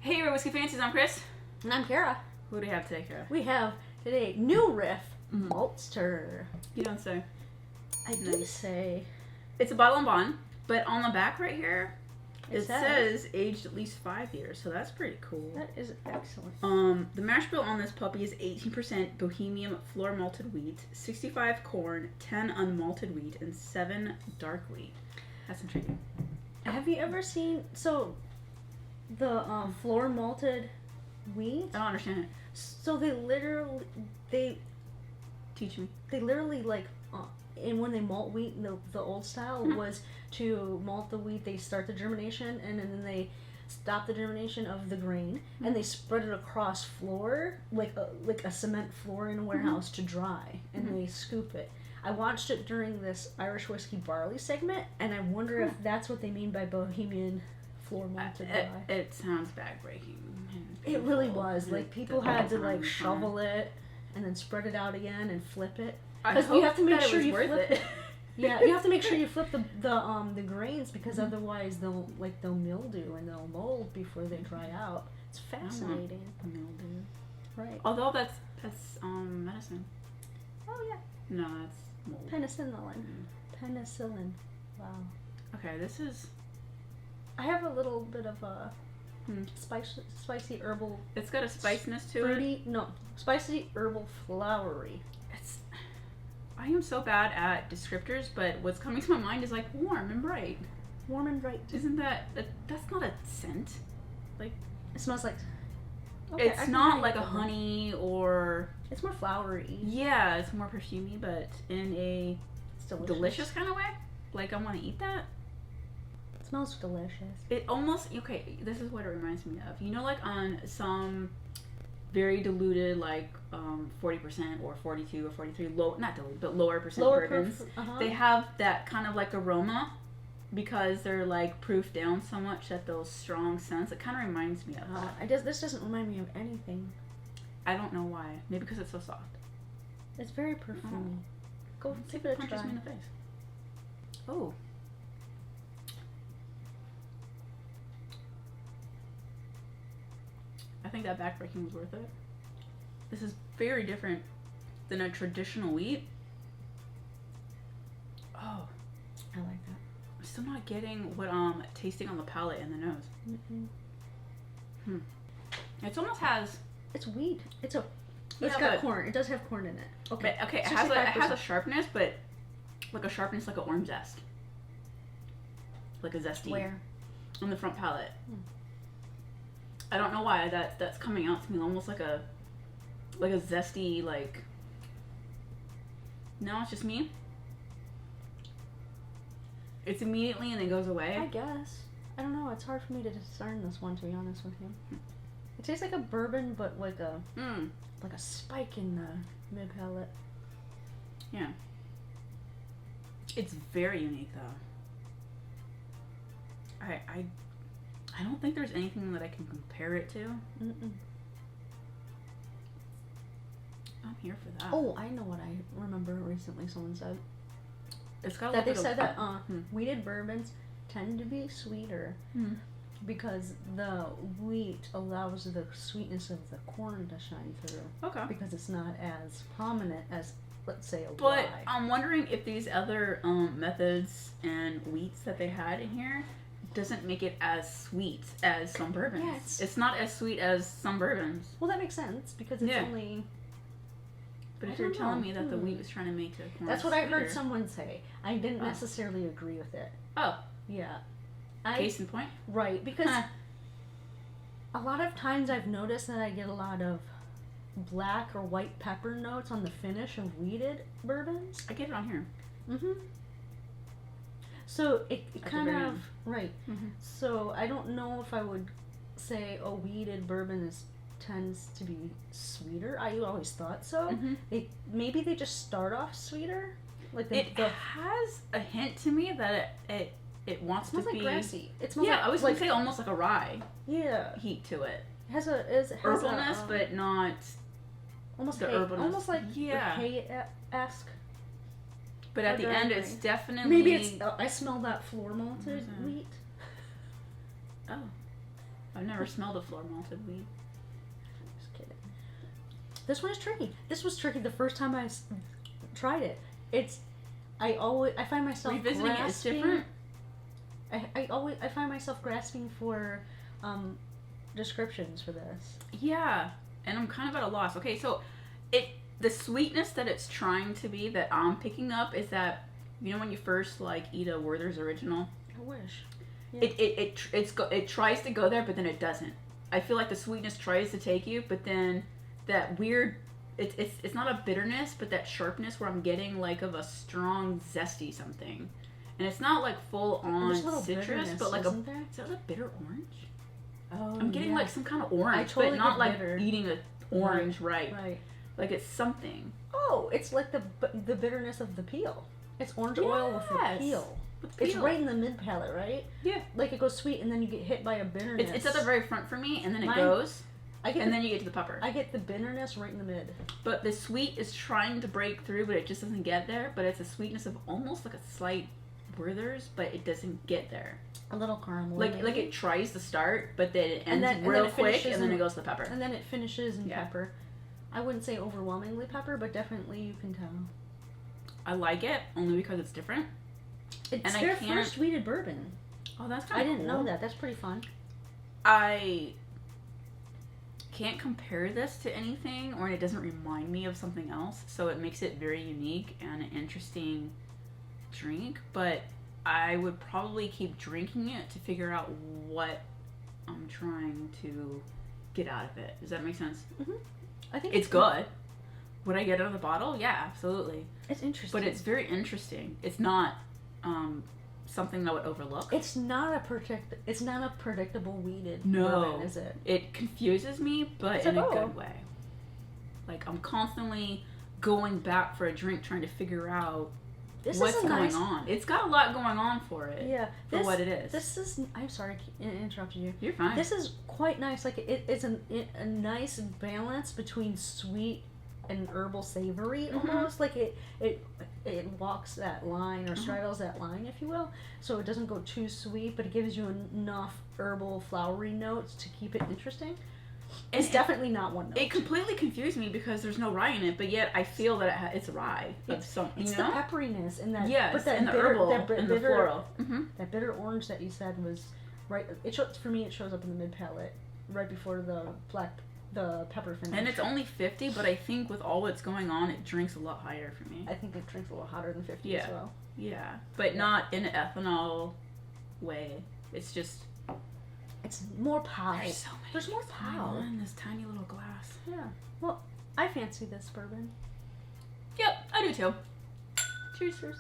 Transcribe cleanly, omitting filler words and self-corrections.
Hey, we're Whiskey Fancies. I'm Chris. And I'm Kara. Who do we have today, Kara? We have today new Riff Maltster. You don't say. I do say. It's a bottle and bond, but on the back right here, it says aged at least 5 years, so that's pretty cool. That is excellent. The mash bill on this puppy is 18% Bohemian floor malted wheat, 65 corn, 10 unmalted wheat, and 7 dark wheat. That's intriguing. Have you ever seen the floor malted wheat? I don't understand it. So they Teach me. like and when they malt wheat, the old style was to malt the wheat. They start the germination and then they stop the germination of the grain and they spread it across floor like a cement floor in a warehouse to dry, and they scoop it. I watched it during this Irish whiskey barley segment, and I wonder if that's what they mean by Bohemian floor malted rye. It sounds backbreaking. It really was. Like, people had to like shovel it and then spread it out again and flip it. Because you have to make sure you flip it. Yeah, you have to make sure you flip the grains, because otherwise they'll mildew and they'll mold before they dry out. It's fascinating. Mildew. Right. Although that's medicine. Oh yeah. No, that's mold. Penicillin. Penicillin. Wow. Okay, this is. I have a little bit of a spicy herbal. It's got a spiciness to fruity, No, spicy herbal flowery. I am so bad at descriptors, but what's coming to my mind is like warm and bright. Warm and bright. Isn't that's not a scent? Like, it smells like. Okay, it's not like a honey or. It's more flowery. Yeah, it's more perfumey, but in a delicious kind of way. Like, I want to eat that. It smells delicious. It almost, okay, this is what it reminds me of. You know, like on some very diluted, like 40% or 42 or 43, not diluted, but lower percent bourbons. They have that kind of like aroma because they're like proofed down so much that those strong scents. It kind of reminds me of that. This doesn't remind me of anything. I don't know why. Maybe because it's so soft. It's very perfumey. Go give it a try. Punches me in the face. Oh. I think that backbreaking was worth it. This is very different than a traditional wheat. Oh. I like that. I'm still not getting what tasting on the palate and the nose. It almost has. It's wheat. It's got corn. It does have corn in it. Okay. But, okay. It has a sharpness, but like a sharpness like an orange zest. Like a zesty. Where? On the front palate. I don't know why that's coming out to me almost like a zesty, like. No, it's just me. It's immediately and it goes away. I guess. I don't know. It's hard for me to discern this one, to be honest with you. It tastes like a bourbon, but like a spike in the mid palate. Yeah. It's very unique though. I don't think there's anything that I can compare it to. I'm here for that. Oh, I know what I remember recently someone said. It's got that they said that wheated bourbons tend to be sweeter because the wheat allows the sweetness of the corn to shine through. Okay. Because it's not as prominent as, let's say, a rye. But I'm wondering if these other methods and wheats that they had in here doesn't make it as sweet as some bourbons. Yeah, it's not as sweet as some bourbons. Well, that makes sense because it's only. But if you're telling me that the wheat was trying to make the corn that's what sweeter. I heard someone say. I didn't necessarily agree with it. Oh. Yeah. Case in point. Right, because a lot of times I've noticed that I get a lot of black or white pepper notes on the finish of wheated bourbons. I get it on here. So it kind of right. So I don't know if I would say a wheated bourbon tends to be sweeter. I always thought so. Maybe they just start off sweeter. Like it has a hint to me that it wants to be like grassy. It smells I was gonna say almost like a rye. Yeah. Heat to it. It has herbalness, but not almost the hay, herbalness. almost like hay-esque. But at the end, it's definitely maybe it's. I smell that floor malted wheat. Oh. I've never smelled a floor malted wheat. Just kidding. This one is tricky. This was tricky the first time I tried it. I find myself revisiting grasping. It is different. I find myself grasping for descriptions for this. Yeah, and I'm kind of at a loss. Okay, so the sweetness that it's trying to be that I'm picking up is that, you know, when you first like eat a Werther's Original. I wish. Yeah. It tries to go there, but then it doesn't. I feel like the sweetness tries to take you, but then that weird. It's not a bitterness, but that sharpness where I'm getting like of a strong zesty something, and it's not like full on citrus, but like is that a bitter orange? Oh, I'm getting like some kind of orange, totally but not like bitter. Eating an orange, right? Right. Like it's something. Oh, it's like the bitterness of the peel. It's orange oil with the peel. It's right in the mid palate, right? Yeah. Like it goes sweet, and then you get hit by a bitterness. It's at the very front for me, and then it goes. Then you get to the pepper. I get the bitterness right in the mid. But the sweet is trying to break through, but it just doesn't get there. But it's a sweetness of almost like a slight Werther's, but it doesn't get there. A little caramel. Like it tries to start, but then it ends real quick, and then it goes to the pepper. And then it finishes in pepper. I wouldn't say overwhelmingly pepper, but definitely you can tell. I like it only because it's different. It's their first wheated bourbon. Oh, that's kind of cool. I didn't know that. That's pretty fun. I can't compare this to anything, or it doesn't remind me of something else, so it makes it very unique and an interesting drink, but I would probably keep drinking it to figure out what I'm trying to get out of it. Does that make sense? Mm-hmm. I think it's good. Would I get it out of the bottle? Yeah, absolutely. It's interesting. But it's very interesting. It's not something I would overlook. It's not a predictable weeded bourbon, is it? It confuses me, but in a good way. Like I'm constantly going back for a drink, trying to figure out what's going on. It's got a lot going on for it. Yeah, for what it is. This is. I'm sorry, I interrupted you. You're fine. This is quite nice. Like it's a nice balance between sweet and herbal savory, almost. Like it walks that line or straddles that line, if you will. So it doesn't go too sweet, but it gives you enough herbal, flowery notes to keep it interesting. It's definitely not one note. It completely confused me because there's no rye in it, but yet I feel that it's rye. It's the pepperiness and that. Yes, but that and the bitter, herbal that and the floral. Mm-hmm. That bitter orange that you said was right. For me, it shows up in the mid palate right before the pepper finish. And it's only 50, but I think with all that's going on, it drinks a lot higher for me. I think it drinks a little hotter than 50 as well. Yeah, but not in an ethanol way. It's just. It's more pow. There's more pow in this tiny little glass. Yeah. Well, I fancy this bourbon. Yep, I do too. Cheers.